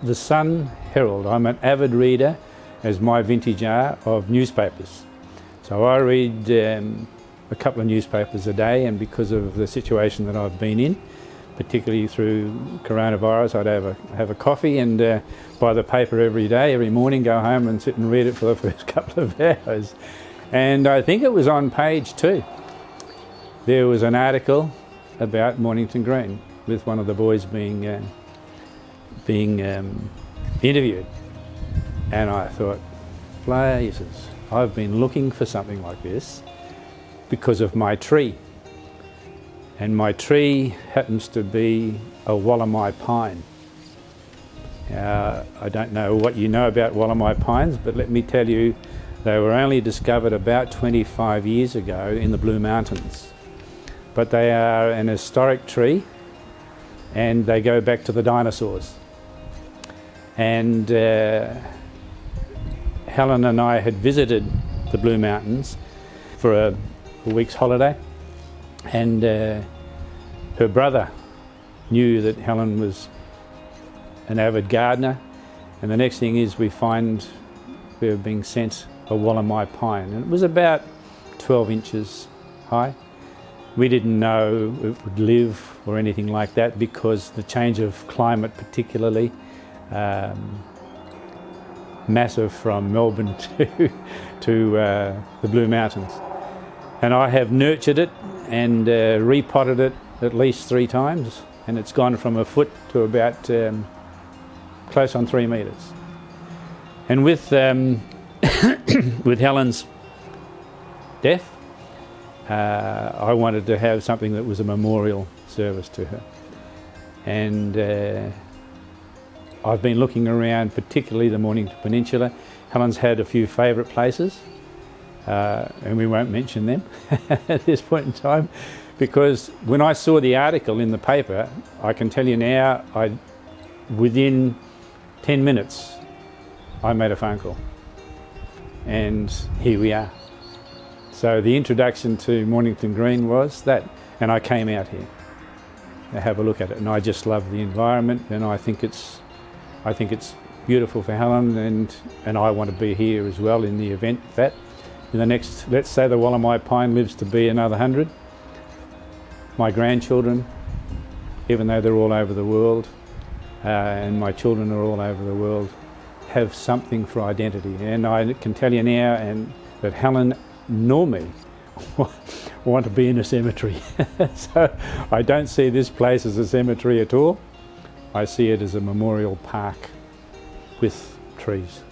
the Sun Herald. I'm an avid reader, as my vintage are, of newspapers. So I read a couple of newspapers a day, and because of the situation that I've been in, particularly through coronavirus, I'd have a coffee and buy the paper every day, every morning, go home and sit and read it for the first couple of hours. And I think it was on page 2. There was an article about Mornington Green with one of the boys being interviewed. And I thought, blazes, I've been looking for something like this because of my tree. And my tree happens to be a Wollemi pine. I don't know what you know about Wollemi pines, but let me tell you, they were only discovered about 25 years ago in the Blue Mountains. But they are an historic tree, and they go back to the dinosaurs. And Helen and I had visited the Blue Mountains for a week's holiday, and her brother knew that Helen was an avid gardener, and the next thing is we find we were being sent a Wollemi pine, and it was about 12 inches high. We didn't know it would live or anything like that because the change of climate, particularly massive from Melbourne to the Blue Mountains. And I have nurtured it and repotted it at least 3 times, and it's gone from a foot to about close on 3 metres. And with with Helen's death, I wanted to have something that was a memorial service to her. And I've been looking around, particularly the Mornington Peninsula. Helen's had a few favourite places, and we won't mention them at this point in time, because when I saw the article in the paper, I can tell you now, within 10 minutes, I made a phone call. And here we are. So the introduction to Mornington Green was that, and I came out here to have a look at it, and I just love the environment, and I think it's beautiful for Helen, and I want to be here as well in the event that in the next, let's say the Wollemi pine lives to be another 100. My grandchildren, even though they're all over the world, and my children are all over the world, have something for identity. And I can tell you now that Helen nor me want to be in a cemetery. So I don't see this place as a cemetery at all. I see it as a memorial park with trees.